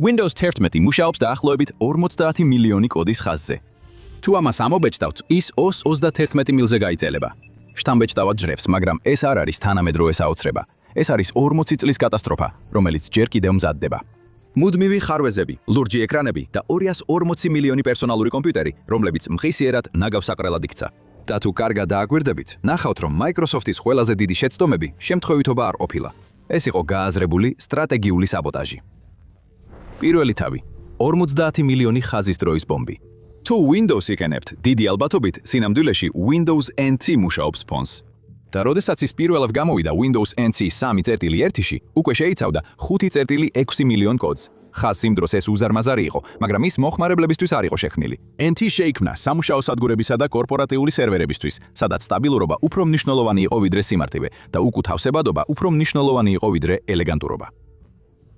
Windows 11 მუშაობს დაახლოებით 50 მილიონი კოდის ხაზზე. თუ ამას ამობეჭდავთ, ის 21 მილზე გაიწელება. შთამბეჭდავად ჯრევს, მაგრამ ეს არ არის თანამედროვე საოცრება. ეს არის 40 წლის კატასტროფა, რომელიც ჯერ კიდევ მზადდება. მუდმივი ხარვეზები, ლურჯი ეკრანები და 240 მილიონი პერსონალური კომპიუტერი, რომლებიც მღისიერად ნაგავსაყრელად იქცა. და თუ კარგად დააგვირდებით, ნახავთ, რომ Microsoft-ის ყველაზე დიდი შეცდომები შემთხვევითობა არ ყოფილა. ეს იყო გააზრებული სტრატეგიული საბოტაჟი. პირველი თავი, 50 მილიონი ხაზის დროის ბომბი. თუ Windows იქენებთ, დიდი ალბათობით სინამდვილეში Windows NT მუშაობს ფონს. და როდესაც ის პირველად გამოვიდა Windows NT 3.1-ში, უკვე შეიცავდა 5.6 მილიონ კოდს. ხაზს იმ დროს ეს უზარმაზარი იყო, მაგრამ ის მოხმარებლებისთვის არ იყო შექმნილი. NT შეიქმნა სამუშაო სადგურებისა და კორპორატიული სერვერებისთვის, სადაც სტაბილურობა უფრო მნიშვნელოვანი იყო ვიდრე სიმარტივე და უკუთავსებადობა უფრო მნიშვნელოვანი იყო ვიდრე ელეგანტურობა.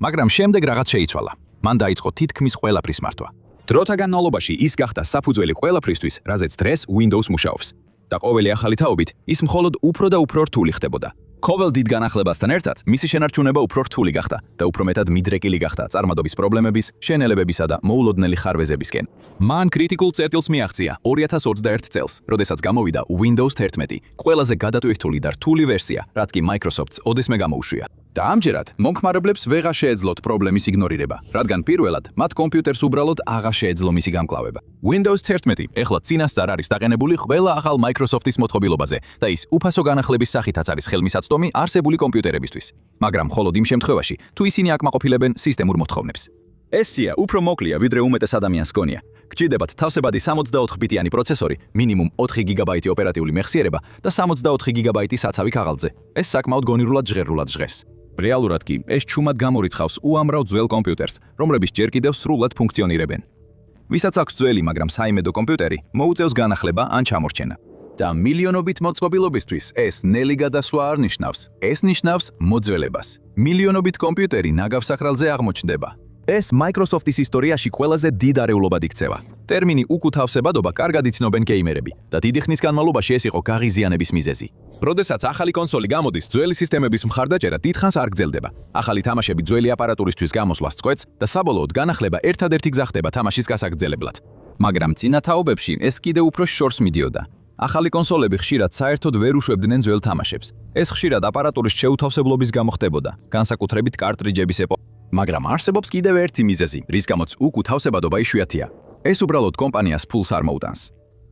მაგრამ შემდეგ რაღაც შეიცვალა. მან დაიწყო თითქმის ყველაფრის მართვა. დროთა განმავლობაში ის გახდა საფუძველი ყველაფრისთვის, რაზეც დღეს Windows მუშაობს. და ყოველი ახალი თაობით ის მხოლოდ უფრო და უფრო რთული ხდებოდა. ყოველ დიდ განახლებასთან ერთად მისი შენარჩუნება უფრო რთული გახდა და უფრო მეტად მიდრეკილი გახდა წარმადობის პრობლემების, შენელებებისა და მოულოდნელი ხარვეზებისკენ. მან კრიტიკულ წერტილს მიაღწია 2021 წელს, როდესაც გამოვიდა Windows 11, ყველაზე გადატვირთული და რთული ვერსია, რაც კი Microsoft-ს ოდესმე გამოუშვია. და ამჯერად მომხმარებლებს ვეღარ შეეძლოთ პრობლემის იგნორირება, რადგან პირველად მათ კომპიუტერს უბრალოდ აღარ შეეძლო მისი გამკლავება. Windows 11 ეხლა წინასწარ არის დაყენებული ყველა ახალ Microsoft-ის მოწყობილობაზე და ის უფასო განახლების სახითაც არის ხელმისაწვდომი არსებული კომპიუტერებისთვის. მაგრამ მხოლოდ იმ შემთხვევაში, თუ ისინი აკმაყოფილებენ სისტემურ მოთხოვნებს. ეს სია უფრო მოკლეა, ვიდრე უმეტეს ადამიანს გონია. გჭირდებათ თავსებადი 64 ბიტიანი პროცესორი, მინიმუმ 4 გიგაბაიტი ოპერატიული მეხსიერება და 64 გიგაბაიტი საცავი ქაღალდზე. ეს საკმაოდ გონივრულად ჟღერულად ჟღერს. რეალურად კი, ეს ჩუმად გამორიცხავს უამრავ ძველ კომპიუტერს, რომლებიც ჯერ კიდევ სრულად ფუნქციონირებენ. ვისაც აქვს ძველი, მაგრამ საიმედო კომპიუტერი, მოუწევს განახლება ან ჩამორჩენა. და მილიონობით მოწყობილობისთვის ეს ნელი გადასვლა არ ნიშნავს, ეს ნიშნავს მოძველებას. მილიონობით კომპიუტერი ნაგავსაყრელზე აღმოჩნდება. ეს Microsoft-ის ისტორიაში ყველაზე დიდ არეულობად იქცევა. ტერმინი უკუთავსებადობა კარგად იცნობენ გეიმერები და დიდი ხნის განმავლობაში ეს იყო გაღიზიანების მიზეზი. როდესაც ახალი კონსოლი გამოდის, ძველი სისტემების მხარდაჭერა დიდხანს არ გრძელდება. ახალი თამაშები ძველი აპარატურისთვის გამოსვლას წყვეტს და საბოლოოდ განახლება ერთადერთი გზა ხდება თამაშის გასაგრძელებლად. მაგრამ წინა თაობებში ეს კიდევ უფრო შორს მიდიოდა. ახალი კონსოლები ხშირად საერთოდ ვერ უშვებდნენ ძველ თამაშებს. ეს ხშირად აპარატურის შეუთავსებლობის გამო ხდებოდა, განსაკუთრებით კარტრიჯების ეპოქაში. მაგრამ არსებობს კიდევ ერთი მიზეზი, რის გამოც უკუთავსებადობა იშვიათია. ეს უბრალოდ კომპანიას ფულს არ მოუტანს.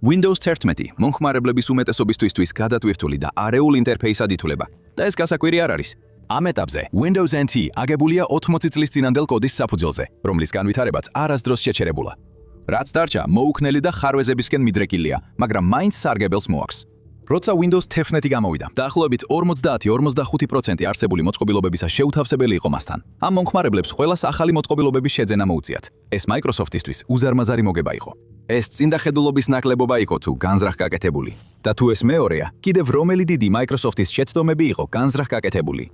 Windows 11 მომხმარებლების უმეტესობისთვის გადატვირთული და არეულ ინტერფეისად ითვლება და ეს გასაკვირი არ არის. ამ ეტაპზე Windows NT აგებულია 80 წლის წინანდელ კოდის საფუძველზე, რომლის განვითარებაც არასდროს შეჩერებულა. რაც დარჩა, მოუქნელი და ხარვეზებისკენ მიდრეკილია, მაგრამ მაინც სარგებელს მოაქვს. როცა Windows 11 გამოვიდა, დაახლოებით 40-45% არსებული მოწყობილობებისა შეუთავსებელი იყო მასთან. ამ მომხმარებლებს ყველას ახალი მოწყობილობების შეძენა მოუწიათ. ეს Microsoft-ისთვის უზარმაზარი მოგება იყო. ეს წინდახედულობის ნაკლებობა იყო თუ განზრახ გაკეთებული. და თუ ეს მეორეა, კიდევ რომელი დიდი Microsoft-ის შეცდომები იყო განზრახ გაკეთებული.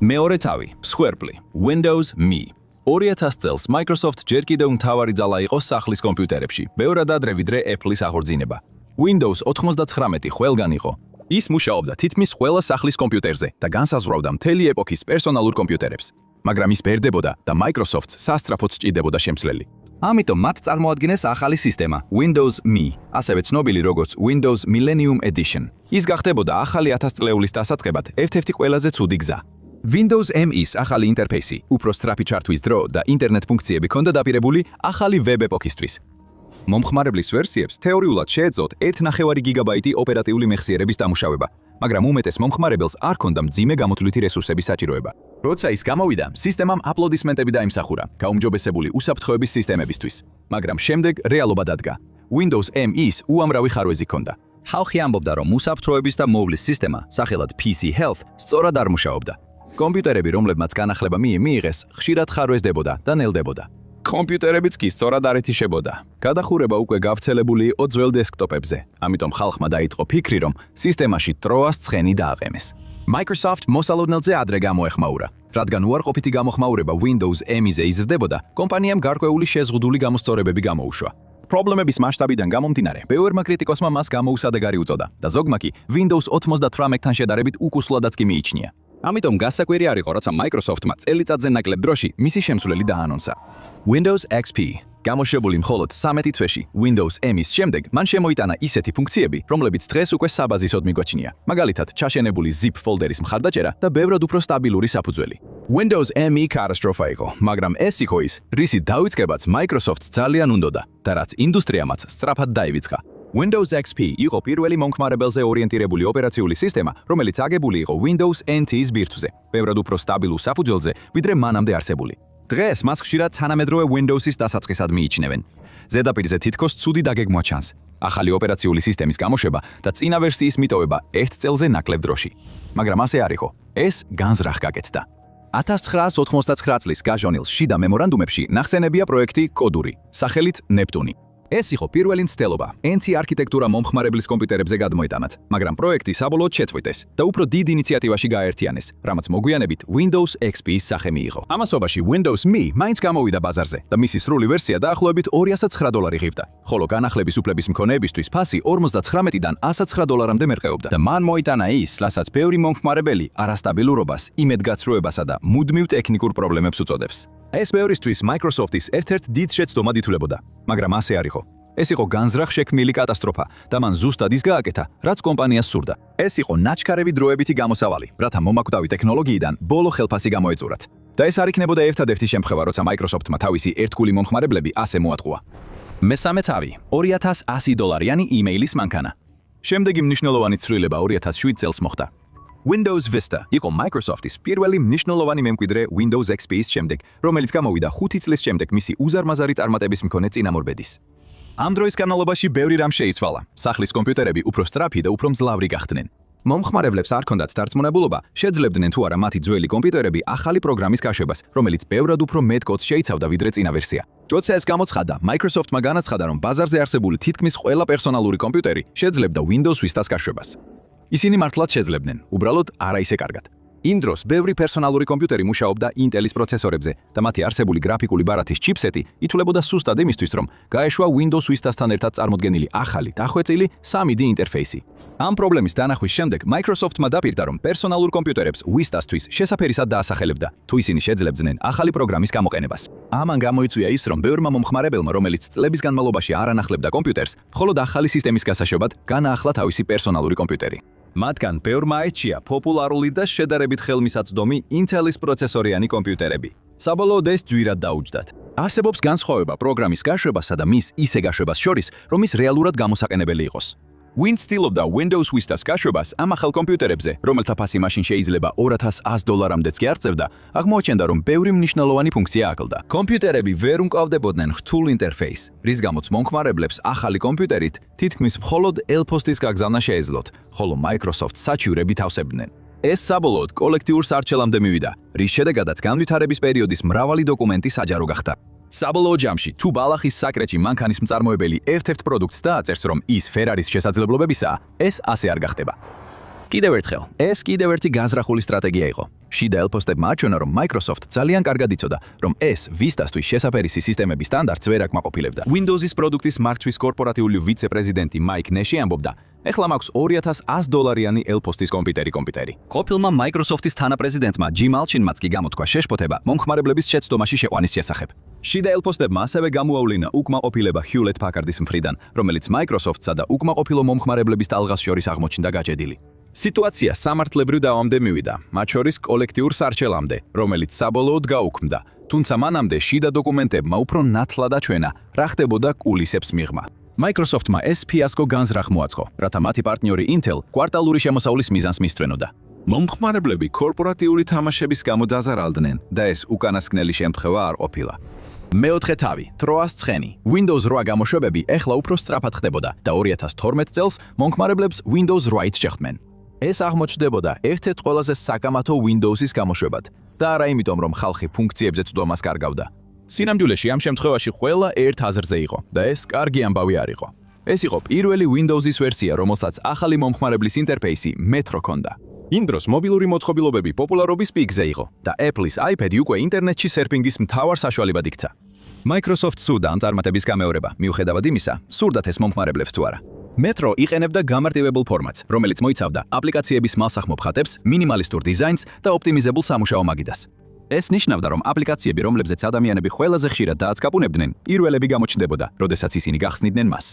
მეორე თავი, მსხვერპლი, Windows ME. 2000 წელს Microsoft ჯერ კიდევ მთავარი ძალა იყო სახლის კომპიუტერებში, ბევრად ადრე ვიდრე Apple-ის აღორძინება. Windows 99 ყველგან იყო. ის მუშაობდა თითქმის ყველა სახლის კომპიუტერზე და განსაზღვრავდა მთელი ეპოქის პერსონალურ კომპიუტერებს. მაგრამ ის ბერდებოდა და Microsoft-ს სასწრაფოდ სჭირდებოდა შემცვლელი. ამიტომ მათ წარმოადგენეს ახალი სისტემა, Windows ME, ასევე ცნობილი როგორც Windows Millennium Edition. ის გახდებოდა ახალი 1000 წლეულის დასაწყებად ერთ-ერთი ყველაზე ცუდი გზა. Windows ME-ის ახალი ინტერფეისი, უფრო სწრაფი ჩართვის დრო და ინტერნეტ ფუნქციები ჰქონდა დაპირებული ახალი ვებ ეპოქისთვის. მომხმარებლის ვერსიებს თეორიულად შეეძლოთ 1.5 გიგაბაიტი ოპერატიული მეხსიერების დამუშავება, მაგრამ უმეტეს მომხმარებელს არ ჰქონდა მძიმე გამოთვლითი რესურსების საჭიროება. როცა ის გამოვიდა, სისტემამ აპლოდისმენტები დაიმსახურა გაუმჯობესებული უსაფრთხოების სისტემებისთვის, მაგრამ შემდეგ რეალობა დადგა. Windows ME-ის უამრავი ხარვეზი ჰქონდა. ხალხი ამბობდა, რომ უსაფრთხოების და მოვლის სისტემა, სახელად PC Health, სწორად არ მუშაობდა. კომპიუტერები, რომლებმაც განახლება მიიღეს, ხშირად ხარვეზდებოდა და ნელდებოდა. კომპიუტერებიც კი სწორად არ ეთიშებოდა. გადახურება უკვე გავრცელებული იყო ძველ დესკტოპებზე, ამიტომ ხალხმა დაიწყო ფიქრი, რომ სისტემაში ტროას ცხენი დააყენეს. Microsoft მოსალოდნელზე ადრე გამოეხმაურა, რადგან უარყოფითი გამოხმაურება Windows ME-ზე იზრდებოდა, კომპანიამ გარკვეული შეზღუდული გამოსწორებები გამოუშვა. პრობლემების მასშტაბიდან გამომდინარე, ბევრმა კრიტიკოსმა მას გამოუსადეგარი უწოდა და ზოგმა კი Windows 98-თან შედარებით უკუსლადაც კი მიიჩნია. ამიტომ გასაკვირი არ იყო, როცა Microsoft-მა წელიწადზე ნაკლებ დროში მისი შემცვლელი დაანონსა. Windows XP გამოშვებული მხოლოდ 13 თვეში Windows M-ის შემდეგ მან შემოიტანა ისეთი ფუნქციები, რომლებიც დღეს უკვე საბაზისოდ მიგვაჩნია. მაგალითად, ჩაშენებული zip ფოლდერის მხარდაჭერა და ბევრად უფრო სტაბილური საფუძველი. Windows ME კატასტროფა იყო, მაგრამ ეს იყო ის, რისი დავიწყებაც Microsoft-ს ძალიან უნდოდა და რაც ინდუსტრიამაც სწრაფად დაივიწყა. Windows XP იყო პირველი მომხმარებელზე ორიენტირებული ოპერაციული სისტემა, რომელიც აგებული იყო Windows NT-ის ბირთვზე, ბევრად უფრო სტაბილურ საფუძველზე, ვიდრე მანამდე არსებული. დღეს მას ხშირად თანამედროვე Windows-ის დასაწყისად მიიჩნევენ. ზედაპირზე თითქოს ცუდი დაგეგმვა ჩანს. ახალი ოპერაციული სისტემის გამოშვება და წინა ვერსიის მიტოვება 1 წელზე ნაკლებ დროში. მაგრამ ასე არ იყო. ეს განზრახ გაკეთდა. 1999 წლის გაჟონილ შიდა მემორანდუმებში ნახსენებია პროექტი კოდური, სახელით ნეპტუნი. ეს იყო პირველი მცდელობა NT არქიტექტურა მომხმარებლის კომპიუტერებზე გადმოეტანათ, მაგრამ პროექტი საბოლოოდ შეწყვიტეს და უფრო დიდ ინიციატივაში გააერთიანეს, რამაც მოგვიანებით Windows XP-ის სახე მიიღო. ამასობაში Windows ME მაინც გამოვიდა ბაზარზე და მისი სრული ვერსია დაახლოებით $209 ღირდა, ხოლო განახლების უფლების მქონეებისთვის ფასი 59-დან $109-მდე მერყეობდა. და მან მოიტანა ის, რასაც ბევრი მომხმარებელი არასტაბილურობას, იმედგაცრუებასა და მუდმივ ტექნიკურ პრობლემებს უწოდებს. ეს ბევრისთვის Microsoft-ის ერთ-ერთ დიდ შეცდომად ითვლებოდა, მაგრამ ასე არ იყო. ეს იყო განზრახ შექმნილი კატასტროფა და მან ზუსტად ის გააკეთა, რაც კომპანიას სურდა. ეს იყო ნაჩქარევი დროებითი გამოსავალი, რათა მომაკვდავი ტექნოლოგიიდან ბოლო ხელფასი გამოეწურათ. და ეს არ იქნებოდა ერთადერთი შემთხვევა, როცა Microsoft-მა თავისი ერთგული მომხმარებლები ასე მოატყუა. მესამე თავი, $200 იმეილის მანქანა. შემდეგი მნიშვნელოვანი ცვლილება 2007 წელს მოხდა. Windows Vista იყო Microsoft-ის პირველი მნიშვნელოვანი მემკვიდრე Windows XP-ის შემდეგ, რომელიც გამოვიდა 5 წლის შემდეგ მისი უზარმაზარი წარმატების მქონე წინამორბედის. ამ დროის განმავლობაში ბევრი რამ შეიცვალა. სახლის კომპიუტერები უფრო სწრაფი და უფრო მძლავრი გახდნენ. მომხმარებლებს არ ჰქონდათ დარწმუნებულობა, შეძლებდნენ თუ არა მათი ძველი კომპიუტერები ახალი პროგრამის გაშვებას, რომელიც ბევრად უფრო მეტ კოდს შეიცავდა ვიდრე წინა ვერსია. როცა ეს გამოცხადდა, Microsoft-მა განაცხადა, რომ ბაზარზე არსებული თითქმის ყველა პერსონალური კომპიუტერი შეძლებდა Windows Vista-ს გაშვებას. ისინი მართლაც შეძლებდნენ, უბრალოდ არა ისე კარგად. იმ დროს ბევრი პერსონალური კომპიუტერი მუშაობდა Intel-ის პროცესორებზე და მათი არსებული გრაფიკული ბარათის ჩიპსეტი ითვლებოდა სუსტად იმისთვის, რომ გაეშვა Windows Vista-სთან ერთად წარმოდგენილი ახალი დახვეწილი 3D ინტერფეისი. ამ პრობლემის დანახვის შემდეგ Microsoft-მა დაპირდა, რომ პერსონალურ კომპიუტერებს Vista-სთვის შესაფერისად დაასახელებდა, თუ ისინი შეძლებდნენ ახალი პროგრამის გამოყენებას. ამან გამოიწვია ის, რომ ბევრმა მომხმარებელმა, რომელიც წლების განმავლობაში არ ანახლებდა კომპიუტერს, მხოლოდ ახალი სისტემის გასაშობად განაახლა თავისი პერსონალური კომპიუტერი. მათგან ბევრმა აირჩია პოპულარული და შედარებით ხელმისაწვდომი Intel-ის პროცესორიანი კომპიუტერები. საბოლოოდ ეს ძვირად დაუჯდათ. არსებობს განსხვავება პროგრამის გაშვებასა და მის ისე გაშვებას შორის, რომ ის რეალურად გამოსაყენებელი იყოს. Win ცდილობდა Windows Vista-ს გაშვებას ამ ახალ კომპიუტერებზე, რომელთა ფასი მაშინ შეიძლება $200-მდეც კი არ წევდა, აღმოაჩენდა, რომ ბევრი მნიშვნელოვანი ფუნქცია აკლდა. კომპიუტერები ვერ უკავდებოდნენ რთულ ინტერფეისს, რის გამოც მომხმარებლებს ახალი კომპიუტერით თითქმის მხოლოდ ელფოსტის გაგზავნა შეეძლოთ, ხოლო Microsoft საჩივრებით ავსებდნენ. ეს საბოლოოდ კოლექტიურ სარჩელამდე მივიდა, რის შედეგადაც განვითარების პერიოდის მრავალი დოკუმენტი საჯარო გახდა. საბოლოო ჯამში, თუ ბალახის საკრეთში მანქანის მწარმოებელი ერთ-ერთ პროდუქტს დააწერს, რომ ის Ferrari-ის შესაძლებლობებისაა, ეს ასე არ გახდება. კიდევ ერთხელ, ეს კიდევ ერთი განზრახული სტრატეგია იყო. შიდა ელფოსტებმა აჩვენა, რომ Microsoft ძალიან კარგად იცოდა, რომ ეს Vista-სთვის შესაფერისი სისტემების სტანდარტს ვერ აკმაყოფილებდა. Windows-ის პროდუქტის მართვის კორპორატიული ვიცე-პრეზიდენტი Mike Nash ამბობდა, ეხლა მაქვს $200 ელფოსტის კომპიუტერი. ყოფილმა Microsoft-ის თანაპრეზიდენტმა Jim Alchin-მაც კი გამოთქვა შეშფოთება მომხმარებლების შეცდომაში შეყვანის შესახებ. შიდა ელფოსტებმა ასევე გამოავლინა უკმაყოფილება Hewlett Packard-ის მხრიდან, რომელიც Microsoft-სა და უკმაყოფილო მომხმარებლების ტალღას შორის აღმოჩნდა გაჭედილი. სიტუაცია სამართლებრივ დავამდე მივიდა, მათ შორის კოლექტიურ სარჩელამდე, რომელიც საბოლოოდ გაუქმდა, თუმცა მანამდე შიდა დოკუმენტებმა უფრო ნათლად აჩვენა, რა ხდებოდა კულისებს მიღმა. Microsoft-მა ეს ფიასკო განზრახ მოაწყო, რათა მათი პარტნიორი Intel კვარტალური შემოსავლის მიზანს მისწვენოდა. მომხმარებლები კორპორატიული თამაშების გამო დაზარალდნენ და ეს უკანასკნელი შემთხვევა არ ყოფილა. მეოთხე თავი, Troas ცხენი. Windows 8 გამოშვებები ეხლა უფრო სწრაფად ხდებოდა და 2012 წელს მომხმარებლებს Windows 8-ს შეხვდნენ. ეს აღმოჩნდებოდა ერთ-ერთ ყველაზე საკამათო Windows-ის გამოშვებად და არა იმიტომ, რომ ხალხი ფუნქციებზე წვდომას კარგავდა. სინამდვილეში ამ შემთხვევაში ყველა ერთ აზრზე იყო და ეს კარგი ამბავი არ იყო. ეს იყო პირველი Windows-ის ვერსია, რომელსაც ახალი მომხმარებლის ინტერფეისი Metro ჰქონდა. იმ დროს მობილური მოწყობილობები პოპულარობის პიკზე იყო და Apple-ის iPad-ი უკვე ინტერნეტში სერფინგის მთავარ საშუალებად იქცა. Microsoft სურდა ამ წარმატების გამეორება, მიუხედავად იმისა, სურდათ ეს მომხმარებლებს თუ არა. Metro იყენებდა გამარტივებულ ფორმატს, რომელიც მოიცავდა აპლიკაციების მასახმობ ხატებს, მინიმალისტურ დიზაინს და ოპტიმიზებულ სამუშაო მაგიდას. ეს ნიშნავდა, რომ აპლიკაციები, რომლებზეც ადამიანები ყველაზე ხშირად დააცკაპუნებდნენ, პირველები გამოჩნდებოდა, როდესაც ისინი გახსნიდნენ მას.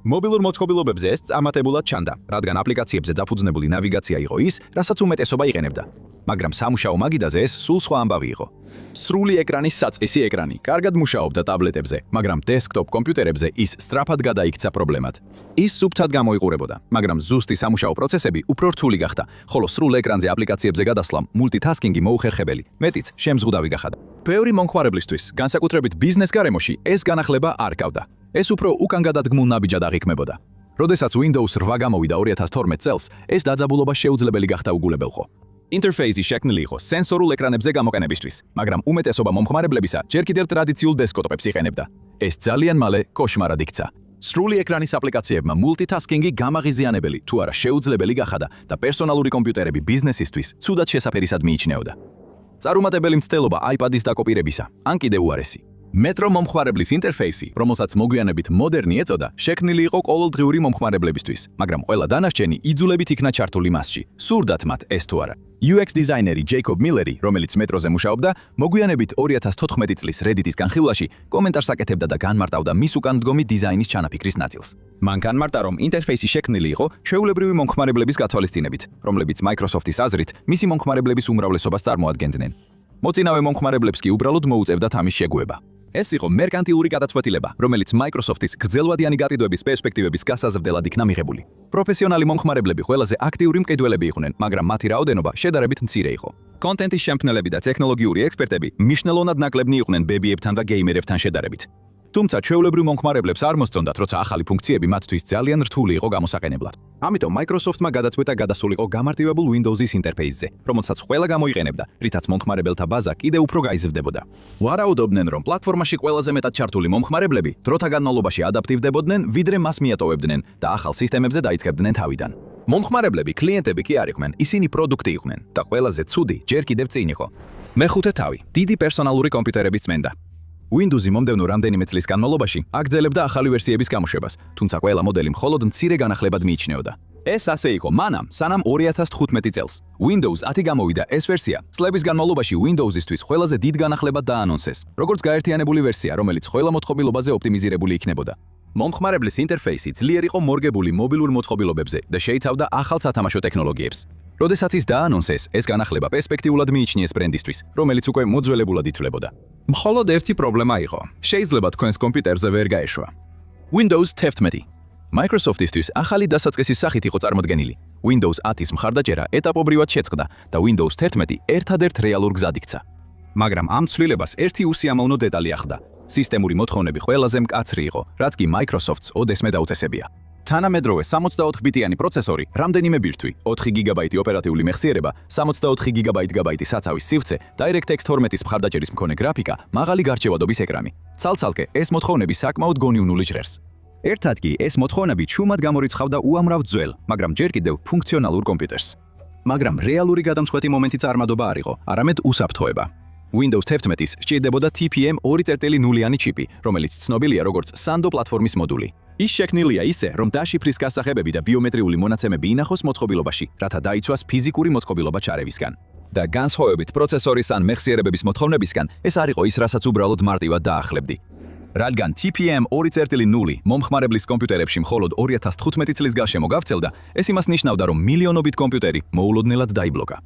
მობილურ მოწყობილობებზე ეს წამატებულად ჩანდა, რადგან აპლიკაციებზე დაფუძნებული ნავიგაცია იყო ის, რასაც უმეტესობა იყენებდა. მაგრამ სამუშაო მაგიდაზე ეს სულ სხვა ამბავი იყო. სრული ეკრანის საწყისი ეკრანი კარგად მუშაობდა ტაბლეტებზე, მაგრამ დესკტოპ კომპიუტერებზე ის სწრაფად გადაიქცა პრობლემად. ის სუფთად გამოიყურებოდა, მაგრამ ზუსტი სამუშაო პროცესები უფრო რთული გახდა, ხოლო სრულ ეკრანზე აპლიკაციებზე გადასვლამ მულტიტასკინგი მოუხერხებელი, მეტიც შემზღუდავი გახადა. ბევრი მომხმარებლისთვის, განსაკუთრებით ბიზნეს გარემოში, ეს განახლება არ ჰგავდა. ეს უფრო უკან გადადგმულ ნაბიჯად აღიქმებოდა. როდესაც Windows 8 გამოვიდა 2012 წელს, ეს დაძაბულობა შეუძლებელი გახდა უგულებელყო. ინტერფეისი შექმნილი იყო სენსორულ ეკრანებზე გამოყენებისთვის, მაგრამ უმეტესობა მომხმარებლებისა ჯერ კიდევ ტრადიციულ დესკტოპებს იყენებდა. ეს ძალიან მალე კოშმარად იქცა. სრული ეკრანის აპლიკაციებმა მულტიტასკინგი გამაღიზიანებელი, თუ არა შეუძლებელი გახადა და პერსონალური კომპიუტერები ბიზნესისთვის ცუდად შესაფერისად მიიჩნეოდა. წარუმატებელი მცდელობა iPad-ის დაკოპირებისა, ან კიდევ უარესი. Metro მომხმარებლის ინტერფეისი, რომელსაც მოგვიანებით მოდერნი ეწოდა, შექმნილი იყო ყოველდღიური მომხმარებლებისთვის, მაგრამ ყველა დანარჩენი იძულებით იქნა ჩართული მასში. სურდათ მათ ეს თუ არა. UX დიზაინერი ჯეიკობ მილერი, რომელიც მეტროზე მუშაობდა, მოგვიანებით 2014 წლის Reddit-ის განხილვაში კომენტარს აკეთებდა და განმარტავდა მის უკან მდგომი დიზაინის ჩანაფიქრის ნაწილს. მან განმარტა, რომ ინტერფეისი შექმნილი იყო ჩვეულებრივი მომხმარებლების გათვალისწინებით, რომლებიც Microsoft-ის აზრით მისი მომხმარებლების უმრავლესობას წარმოადგენდნენ. მოწინავე მომხმარებლებს კი უბრალოდ მოუწევდათ ამის შეგუება. ეს იყო მერკანტილური გადაწყვეტილება, რომელიც Microsoft-ის გრძელვადიანი გაყიდვების პერსპექტივების გასაზრდელად იქნა მიღებული. პროფესიონალი მომხმარებლები ყველაზე აქტიური მყიდველები იყვნენ, მაგრამ მათი რაოდენობა შედარებით მცირე იყო. კონტენტის შემქმნელები და ტექნოლოგიური ექსპერტები მნიშვნელოვნად ნაკლებნი იყვნენ ბებიებთან და გეიმერებთან შედარებით. თუმცა ჩვეულებრივ მომხმარებლებს არ მოსწონდათ, როცა ახალი ფუნქციები მათთვის ძალიან რთული იყო გამოსაყენებლად. ამიტომ Microsoft-მა გადაწყვეტა გადასულიყო გამარტივებულ Windows-ის ინტერფეისზე, რომელსაც ყველა გამოიყენებდა, რითაც მომხმარებელთა ბაზა კიდევ უფრო გაიზრდებოდა. ვარაუდობდნენ, რომ პლატფორმაში ყველაზე მეტად ჩართული მომხმარებლები დროთა განმავლობაში ადაპტივდებოდნენ, ვიდრე მას მიატოვებდნენ და ახალ სისტემებზე დაიწყებდნენ თავიდან. მომხმარებლები, კლიენტები კი არ იყვნენ, ისინი პროდუქტი იყვნენ და ყველაზე ცუდი ჯერ კიდევ წინ იყო. მეხუთე თავი, დიდი პერსონალური კომპიუტერების წმენდა. Windows-ი მომდევნო რამდენიმე წლის განმავლობაში აგრძელებდა ახალი ვერსიების გამოშვებას, თუმცა ყველა მოდელი მხოლოდ მცირე განახლებად მიიჩნეოდა. ეს ასე იყო მანამ, სანამ 2015 წელს Windows 10 გამოვიდა ეს ვერსია, წლების განმავლობაში Windows-ისთვის ყველაზე დიდ განახლებად დაანონსეს, როგორც გაერთიანებული ვერსია, რომელიც ყველა მოწყობილობაზე ოპტიმიზირებული იქნებოდა. მომხმარებლის ინტერფეისი ძლიერ იყო მორგებული მობილურ მოწყობილობებზე და შეიცავდა ახალ სათამაშო ტექნოლოგიებს. როდესაც ის დაანონსეს, ეს განახლება პერსპექტიულად მიიჩნიეს ბრენდისთვის, რომელიც უკვე მოძველებულად ითვლებოდა. მხოლოდ ერთი პრობლემა იყო. შეიძლება თქვენს კომპიუტერზე ვერ გაეშვა. Windows 11. Microsoft-ისთვის ახალი დასაწყისის სახით იყო წარმოდგენილი. Windows 10-ის მხარდაჭერა ეტაპობრივად შეწყდა და Windows 11 ერთადერთ რეალურ გზად იქცა. მაგრამ ამ ცვლილებას ერთი უსიამოვნო დეტალი ახლდა. სისტემური მოთხოვნები ყველაზე მკაცრი იყო, რაც კი Microsoft-ს ოდესმე დაუწესებია. თანამედროვე 64 ბიტიანი პროცესორი, რამდენიმე ბირთვი, 4 გიგაბაიტი ოპერატიული მეხსიერება, 64 გიგაბაიტი საცავის სივრცე, DirectX 12-ის მხარდაჭერის მქონე გრაფიკა, მაღალი გარჩევადობის ეკრანი. ცალ-ცალკე ეს მოთხოვნები საკმაოდ გონივნული ჟღერს. ერთად კი ეს მოთხოვნები ჩუმად გამორიცხავდა უამრავ ძველ, მაგრამ ჯერ კიდევ ფუნქციონალურ კომპიუტერს. მაგრამ რეალური გადამწყვეტი მომენტი წარმადობა არ იყო, არამედ უსაფრთხოება. Windows 11-ის სჭირდებოდა TPM 2.0-იანი ჩიპი, რომელიც ცნობილია როგორც Sando პლატფორმის მოდული. ის შექმნილია ისე, რომ დაშიფრის გასაღებები და ბიომეტრიული მონაცემები ინახოს მოწყობილობაში, რათა დაიცვას ფიზიკური მოწყობილობა ჩარევისგან. და განსხვავებით პროცესორის ან მეხსიერებების მოთხოვნებისგან, ეს არ იყო ის, რასაც უბრალოდ მარტივად დაახლებდი. რადგან TPM 2.0 მომხმარებლის კომპიუტერებში მხოლოდ 2015 წლის გარშემო გავრცელდა, ეს იმას ნიშნავდა, რომ მილიონობით კომპიუტერი მოულოდნელად დაიბლოკა.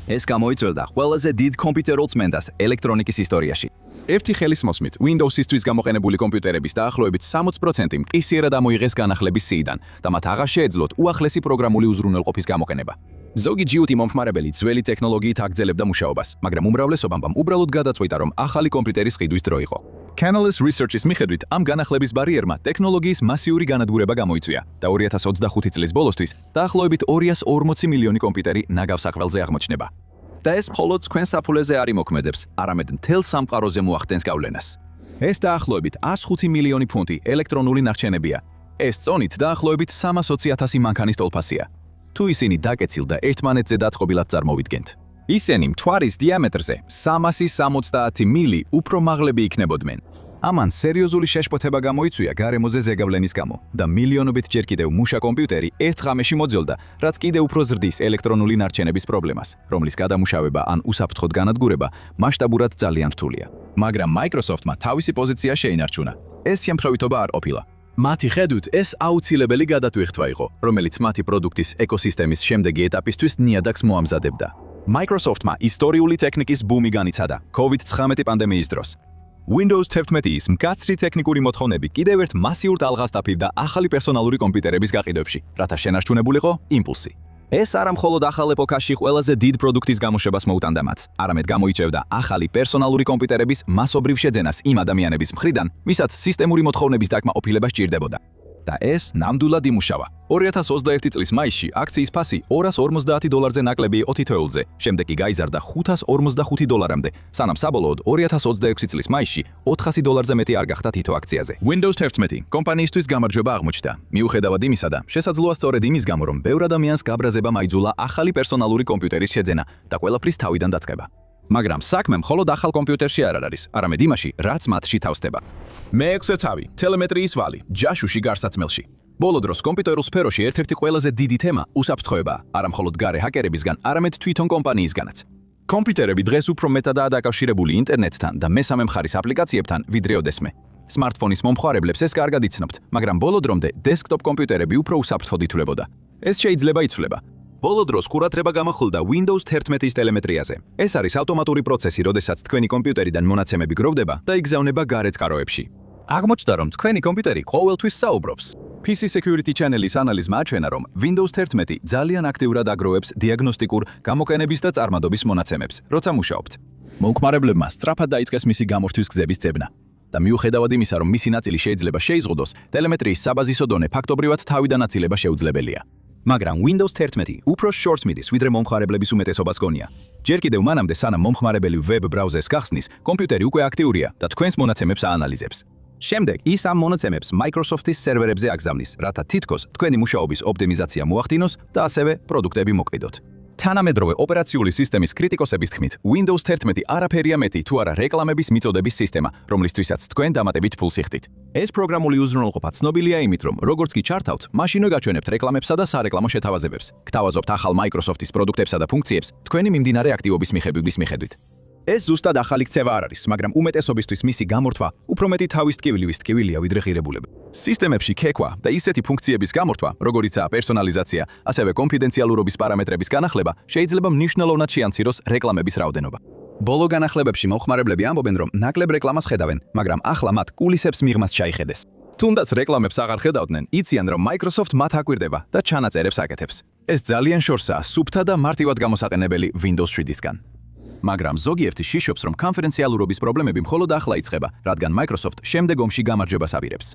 ეს გამოიწვევდა ყველაზე დიდ კომპიუტერულ წმენდას ელექტრონიკის ისტორიაში. ერთი ხელის მოსმით, Windows-ისთვის გამოყენებული კომპიუტერების დაახლოებით 60% მყისიერად ამოიღეს განახლების სიიდან და მათ აღარ შეეძლოთ უახლესი პროგრამული უზრუნველყოფის გამოყენება. ზოგი ჯიუტი მომხმარებელი ძველი ტექნოლოგიით აგრძელებდა მუშაობას, მაგრამ უმრავლესობამ უბრალოდ გადაწყვიტა, რომ ახალი კომპიუტერის ყიდვის დრო იყო. Canalys Research-ის მიხედვით, ამ განახლების ბარიერმა ტექნოლოგიის მასიური განადგურება გამოიწვია და 2025 წლის ბოლოსთვის დაახლოებით 240 მილიონი კომპიუტერი ნაგავ საყრველზე აღმოჩნდება. და ეს მხოლოდ თქვენ საფულეზე არ იმოქმედებს, არამედ მთელ სამყაროზე მოახდენს გავლენას. ეს დაახლოებით 105 მილიონი ფუნტი ელექტრონული ნარჩენებია. ეს წონით დაახლოებით 320,000 მანქანის ტოლფასია. თუ ისინი დაკეცილ და ერთმანეთზე დაწყობილად წარმოვიდგენთ. ისინი მთვარის დიამეტრზე 370 მილი უფრო მაღლები იქნებოდნენ. ამან სერიოზული შეშფოთება გამოიწვია გარემოზე ზეგავლენის გამო და მილიონობით ჯერ კიდევ მუშა კომპიუტერი ერთ ღამეში მოძველდა, რაც კიდევ უფრო ზრდის ელექტრონული ნარჩენების პრობლემას, რომლის გადამუშავება ან უსაფრთხოდ განადგურება მასშტაბურად ძალიან რთულია. მაგრამ Microsoft-მა თავისი პოზიცია შეინარჩუნა. ეს შემთხვევითობა არ ყოფილა. მათი ხედვით ეს აუცილებელი გადატვირთვა იყო, რომელიც მათი პროდუქტის ეკოსისტემის შემდეგი ეტაპისთვის ნიადაგს მოამზადებდა. Microsoft-მა ისტორიული ტექნიკის ბუმი განიცადა COVID-19 პანდემიის დროს. Windows 11-ის მკაცრი ტექნიკური მოთხოვნები კიდევ ერთ მასიურ ტალღას დაფირდა ახალი პერსონალური კომპიუტერების გაყიდვებში, რათა შენარჩუნებულიყო იმპულსი. ეს არა მხოლოდ ახალ ეპოქაში ყველაზე დიდ პროდუქტის გამოშვებას მოუტანდა მათ, არამედ გამოიწვევდა ახალი პერსონალური კომპიუტერების მასობრივ შეძენას იმ ადამიანების მხრიდან, ვისაც სისტემური მოთხოვნების დაკმაყოფილება სჭირდებოდა. და ეს ნამდვილად იმუშავა. 2021 წლის მაისში აქციის ფასი $250-ზე ნაკლები იყო თითოეულზე, შემდეგ კი გაიზარდა $545-მდე, სანამ საბოლოოდ 2026 წლის მაისში $400-ზე მეტი არ გახდა თითო აქციაზე. Windows 11 კომპანიისთვის გამარჯვება აღმოჩნდა. მიუხედავად იმისა და შესაძლოა სწორედ იმის გამო, რომ ბევრ ადამიანს გაბრაზება მაიძულა ახალი პერსონალური კომპიუტერის შეძენა და ყველაფრის თავიდან დაწყება. მაგრამ საქმე მხოლოდ ახალ კომპიუტერში არ არის, არამედ იმაში, რაც მათში თავსდება. მეექვსე თავი, ტელემეტრიის ვალი, ჯაშუში გარსაცმელში. ბოლო დროს კომპიუტერულ სფეროში ერთ-ერთი ყველაზე დიდი თემა უსაფრთხოებაა, არა მხოლოდ გარე ჰაკერებისგან, არამედ თვითონ კომპანიისგანაც. კომპიუტერები დღეს უფრო მეტადაა დაკავშირებული ინტერნეტთან და მესამე მხარის აპლიკაციებთან, ვიდრე ოდესმე. სმარტფონის მომხმარებლებს ეს კარგად იცნობთ, მაგრამ ბოლო დრომდე დესკტოპ კომპიუტერები უფრო უსაფრთხოდ ითვლებოდა. ეს შეიძლება იცვლება. ბოლო დროს ყურადღება გამახვილდა Windows 11-ის ტელემეტრიაზე. ეს არის ავტომატური პროცესი, როდესაც თქვენი კომპიუტერიდან მონაცემები გროვდება და იგზავნება გარე წყაროებში. აღმოჩნდა, რომ თქვენი კომპიუტერი ყოველთვის საუბრობს. PC Security Channel-ის ანალიზმა აჩვენა, რომ Windows 11 ძალიან აქტიურად აგროვებს დიაგნოსტიკურ, გამოყენების და წარმადობის მონაცემებს, როცა მუშაობთ. მომხმარებლებმა სწრაფად დაიწყეს მისი გამორთვის გზების ძებნა. და მიუხედავად იმისა, რომ მისი ნაწილი შეიძლება შეიზღუდოს, ტელემეტრიის საბაზისო დონე ფაქტობრივად თავიდან აცილება შეუძლებელია. მაგრამ Windows 11 უფრო შორს მიდის, ვიდრე მომხმარებლების უმეტესობას გონია. ჯერ კიდევ მანამდე, სანამ მომხმარებელი ვებ ბრაუზერს გახსნის, კომპიუტერი უკვე აქტიურია და თქვენს მონაცემებს აანალიზებს. შემდეგ ის ამ მონაცემებს Microsoft-ის სერვერებზე აგზავნის, რათა თითქოს თქვენი მუშაობის ოპტიმიზაცია მოახდინოს და ასევე პროდუქტები მოყიდოთ. თანამედროვე ოპერაციული სისტემის კრიტიკოსების თქმით, Windows 11 არაფერია მეტი თუ არა რეკლამების მიწოდების სისტემა, რომლისთვისაც თქვენ დამატებით ფულს იხდით. ეს პროგრამული უზრუნველყოფა ცნობილია იმით, რომ როგორც კი ჩართავთ, მაშინვე გაჩვენებთ რეკლამებსა და სარეკლამო შეთავაზებებს. გთავაზობთ ახალ Microsoft-ის პროდუქტებსა და ფუნქციებს თქვენი მიმდინარე აქტივობის მიხედვით. ეს ზუსტად ახალი ქცევა არ არის, მაგრამ უმეტესობისთვის მისი გამორთვა უფრო მეტი თავის ტკივილის ტკივილია, ვიდრე ღირებულება. სისტემებში ქექვა და ისეთი ფუნქციების გამორთვა, როგორიცაა პერსონალიზაცია, ასევე კონფიდენციალურობის პარამეტრების განახლება, შეიძლება მნიშვნელოვნად შეამციროს რეკლამების რაოდენობა. ბოლო განახლებებში მომხმარებლები ამბობენ, რომ ნაკლებ რეკლამას ხედავენ, მაგრამ ახლა მათ კულისებს მიღმას ჩაიხედეს. თუნდაც რეკლამებს აღარ ხედავდნენ, იციან, რომ Microsoft მათ აკვირდება და ჩანაწერებს აკეთებს. ეს ძალიან შორსაა სუფთა და მარტივად გამოსაყენებელი Windows 7-ისგან. მაგრამ ზოგიერთი შიშობს, რომ კონფიდენციალურობის პრობლემები მხოლოდ ახლა იწყება, რადგან Microsoft შემდეგ ომში გამარჯვებას აპირებს.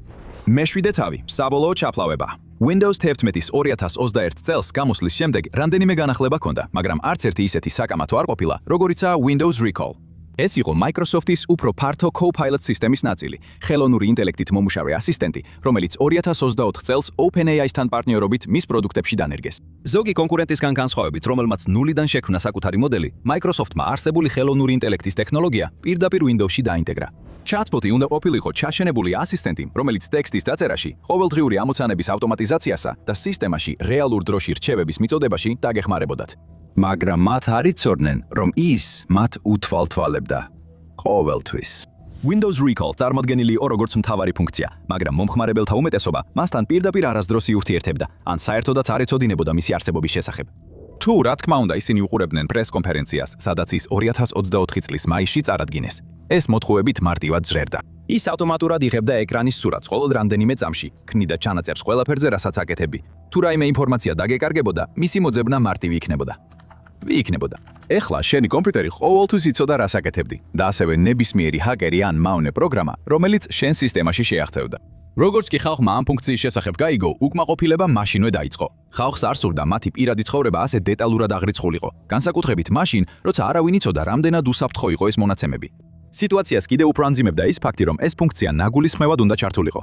მეშვიდე თავი, საბოლოო ჩაფლავება. Windows 11-ის 2021 წელს გამოსვლის შემდეგ რამდენიმე განახლება ჰქონდა, მაგრამ არც ერთი ისეთი საკამათო არ ყოფილა, როგორიცაა Windows Recall. ეს იყო Microsoft-ის უფრო ფართო Copilot სისტემის ნაწილი, ხელოვნური ინტელექტით მომუშავე ასისტენტი, რომელიც 2024 წელს OpenAI-სთან პარტნიორობით მის პროდუქტებში დანერგეს. ზოგი კონკურენტისგან განსხვავებით, რომელმაც ნულიდან შექმნა საკუთარი მოდელი, Microsoft-მა არსებული ხელოვნური ინტელექტის ტექნოლოგია პირდაპირ Windows-ში დაინტეგრა. Chatbot-ი უნდა ყოფილიყო ჩაშენებული ასისტენტი, რომელიც ტექსტის დაწერაში, ყოველდღიური ამოცანების ავტომატიზაციასა და სისტემაში რეალურ დროში რჩევების მიწოდებაში დაგეხმარებოდათ. მაგრამ მათ არ იცოდნენ, რომ ის მათ უთვალთვალებდა ყოველთვის. Windows Recall წარმოდგენილი იყო როგორც მთავარი ფუნქცია, მაგრამ მომხმარებელთა უმეტესობა მასთან პირდაპირ არასდროს იურთიერთებდა, ან საერთოდაც არ ეცოდინებოდა მისი არსებობის შესახებ. თუ რა თქმა უნდა ისინი უყურებდნენ პრეს-კონფერენციას, სადაც ის 2024 წლის მაისში წარადგინეს. ეს მოთხოვებით მარტივად ჟღერდა. ის ავტომატურად იღებდა ეკრანის სურათს მხოლოდ რამდენიმე წამში, ქმნიდა ჩანაწერს ყველაფერზე, რასაც აკეთებდი. თუ რაიმე ინფორმაცია დაგეკარგებოდა, მისი მოძებნა მარტივი იქნებოდა. ვიქნებოდა. ეხლა შენი კომპიუტერი ყოველთვის იცოდა რას აკეთებდი და ასევე ნებისმიერი ჰაკერი ან მავნე პროგრამა, რომელიც შენ სისტემაში შეაღწევდა. როგორც კი ხალხმა ამ ფუნქციის შესახებ გაიგო, უკმაყოფილება მაშინვე დაიწყო. ხალხს არ სურდა მათი პირადი ცხოვრება ასე დეტალურად აღრიცხულიყო, განსაკუთრებით მაშინ, როცა არავინ იცოდა რამდენად უსაფრთხო იყო ეს მონაცემები. სიტუაციას კიდევ უფრო ანძიმებდა ის ფაქტი, რომ ეს ფუნქცია ნაგულისხმევად უნდა ჩართულიყო.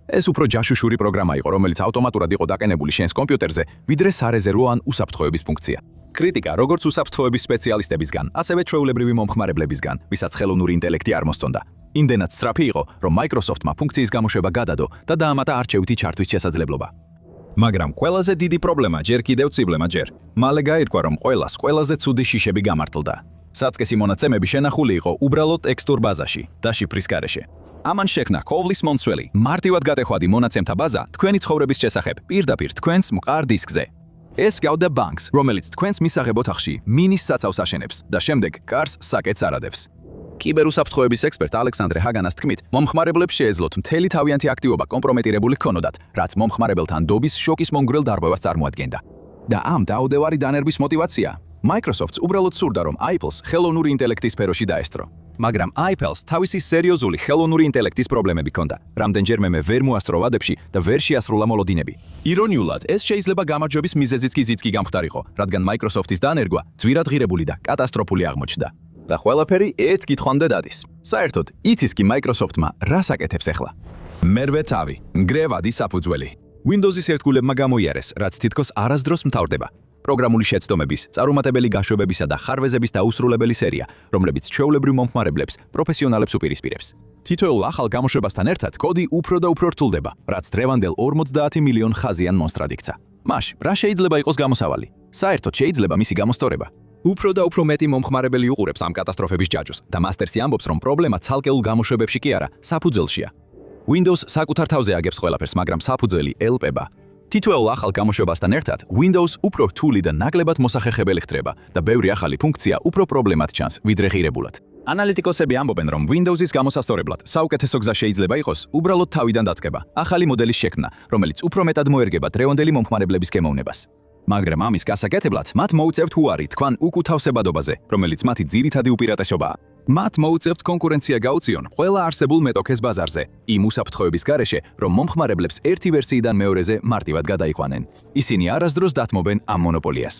ეს უფრო ჯაშუშური პროგრამა იყო, რომელიც ავტომატურად იყო დაყენებული შენს კომპიუტერზე, ვიდრე სარეზერვო ან უსაფრთხოების ფუნქცია. კრიტიკა როგორც უსაფრთხოების სპეციალისტებისგან, ასევე ჩვეულებრივი მომხმარებლებისგან, ვისაც ხელოვნური ინტელექტი არ მოსწონდა. იმდენად სწრაფი იყო, რომ Microsoft-მა ფუნქციის გამოშვება გადადო და დაამატა არჩევითი ჩართვის შესაძლებლობა. მაგრამ ყველაზე დიდი პრობლემა ჯერ კიდევ წიბლემა ჯერ. მალე გაირკვა, რომ ყველას ყველაზე ცუდი შიშები გამართლდა. საწყისი მონაცემები შენახული იყო უბრალოდ ტექსტურ ბაზაში და შიფრის გარეშე. ამან შექმნა კოვლის მომცველი, მარტივად გატეხვადი მონაცემთა ბაზა თქვენი ცხოვრების შესახებ, პირდაპირ თქვენს მყარ დისკზე. ეს გავდა ბანკს, რომელიც თქვენს მისაღებ ოთახში მინის საცავს აშენებს და შემდეგ კარს საკეთს არადევს. კიბერუსაფრთხოების ექსპერტ ალექსანდრე ჰაგანას თქმით, მომხმარებლებს შეეძლოთ მთელი თავიანთი აქტივობა კომპრომეტირებული ჰქონოდათ, რაც მომხმარებელთან დობის შოკის მომგვრელ დარღვევას წარმოადგენდა. და ამ დაუდევარი დანერგვის მოტივაცია Microsoft-ს უბრალოდ სურდა, რომ Apple-ს ხელოვნური ინტელექტის სფეროში დაესწრო. მაგრამ Apple-ს თავისი სერიოზული ხელოვნური ინტელექტის პრობლემები ჰქონდა. რამდენჯერმე მე ვერ მოასწრო ვადებში და ვერ შეასრულა მოლოდინები. ირონიულად, ეს შეიძლება გამარჯვების მიზეზიც კი გამხდარიყო, რადგან Microsoft-ის დანერგვა ძვირადღირებული და კატასტროფული აღმოჩნდა. და ყველაფერი ერთ კითხვამდე დადის. საერთოდ, იცის კი Microsoft-მა რას აკეთებს ახლა? მერვე თავი, ნგრევადი საფუძველი. Windows-ის ერთგულებმა გამოიარეს, რაც თითქოს არასდროს მთავრდება. პროგრამული შეცდომების, წარუმატებელი გაშვებებისა და ხარვეზების დაუსრულებელი სერია, რომლებიც ჩვეულებრივ მომხმარებლებს, პროფესიონალებს უპირისპირებს. თითოეულ ახალ გამოშვებასთან ერთად კოდი უფრო და უფრო რთულდება, რაც დღევანდელ 50 მილიონ ხაზიან მონსტრად იქცა. მაშ, რა შეიძლება იყოს გამოსავალი? საერთოდ შეიძლება მისი გამოსწორება. უფრო და უფრო მეტი მომხმარებელი უყურებს ამ კატასტროფების ჯაჭვს და მასტერსი ამბობს, რომ პრობლემა ცალკეულ გამოშვებებში კი არა, საფუძველშია. Windows საკუთარ თავზე აგებს ყველაფერს, მაგრამ საფუძველი ელპება. თითოეულ ახალ გამოშვებასთან ერთად, Windows უფრო რთული და ნაკლებად მოსახერხებელი ხდება და ბევრი ახალი ფუნქცია უფრო პრობლემად ჩანს, ვიდრე ღირებულად. ანალიტიკოსები ამბობენ, რომ Windows-ის გამოსასწორებლად საუკეთესო გზა შეიძლება იყოს უბრალოდ თავიდან დაწყება, ახალი მოდელის შექმნა, რომელიც უფრო მეტად მოერგება დღევანდელი მომხმარებლების გემოვნებას. მაგრამ ამის გასაკეთებლად მათ მოუწევთ უარი თქვან უკუთავსებადობაზე, რომელიც მათი ძირითადი უპირატესობაა. მათ მოუწევთ კონკურენცია გაუწიონ ყველა არსებულ მეტოქეს ბაზარზე, იმ უსაფრთხოების გარეშე, რომ მომხმარებლებს ერთი ვერსიიდან მეორეზე მარტივად გადაიყვანენ. ისინი არასდროს დათმობენ ამ მონოპოლიას.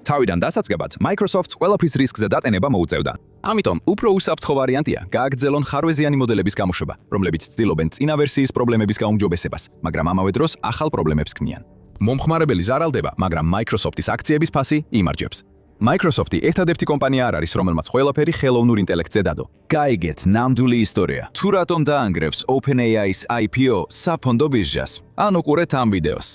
თავიდან დასაწყებად, Microsoft-ს ყველაფრის რისკზე დატენება მოუწევდა. ამიტომ უფრო უსაფრთხო ვარიანტია გააგრძელონ ხარვეზიანი მოდელების გამოშვება, რომლებიც ცდილობენ წინა ვერსიის პრობლემების გაუმჯობესებას, მაგრამ ამავე დროს ახალ პრობლემებს ქმნიან. მომხმარებელი ზარალდება, მაგრამ Microsoft-ის აქციების ფასი იმარჯვებს. Microsoft-ი ერთადერთი კომპანია არ არის, რომელმაც ყველაფერი ხელოვნურ ინტელექტზე დადო. გაიგეთ ნამდვილი ისტორია. თუ რატომ დაანგრევს OpenAI-ის IPO საფონდო ბირჟას? ან უყურეთ ამ ვიდეოს.